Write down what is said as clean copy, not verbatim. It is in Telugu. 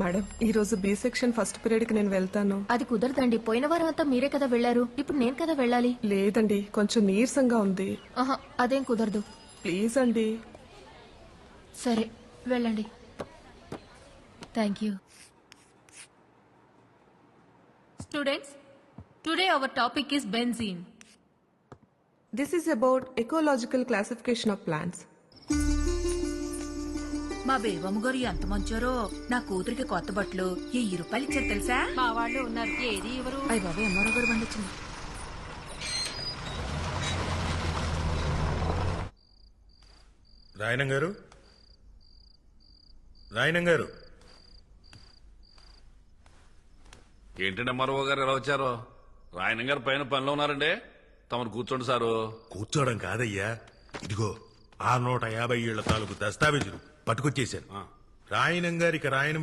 మేడం ఈ రోజు బి సెక్షన్ ఫస్ట్ పీరియడ్ కి నేను వెళ్తాను. అది కుదరదండి, పోయిన వారం అంతా మీరే కదా వెళ్లారు, ఇప్పుడు నేను కదా వెళ్ళాలి. లేదండి కొంచెం నీరసంగా ఉంది. ఆహా, అదేం కుదరదు. ప్లీజ్ అండి. సరే వెళ్ళండి. Thank you. Students, today our topic is benzene. This is about ecological classification of plants. మా బేబమ్మ గారు ఎంత మంచారో. నా కూతురికి కొత్త బట్టలు 1000 రూపాయలు ఇచ్చారు తెలుసా. మా వాళ్ళు ఉన్నారు, ఏది ఎవరు? అయ్య బాబా, ఎమ్మరో గారు బండి వచ్చింది. రాయనం గారు, రాయనం గారు. ఏంటంటే మరో గారు ఎలా వచ్చారో? రాయనం గారు పైన పనిలో ఉన్నారండి. తమను కూర్చోండి సారు. కూర్చోవడం కాదయ్యా, ఇదిగో 650 ఏళ్ల తాలూకు దస్తావేజులు పట్టుకొచ్చేశాను. రాయనం గారికి రాయనం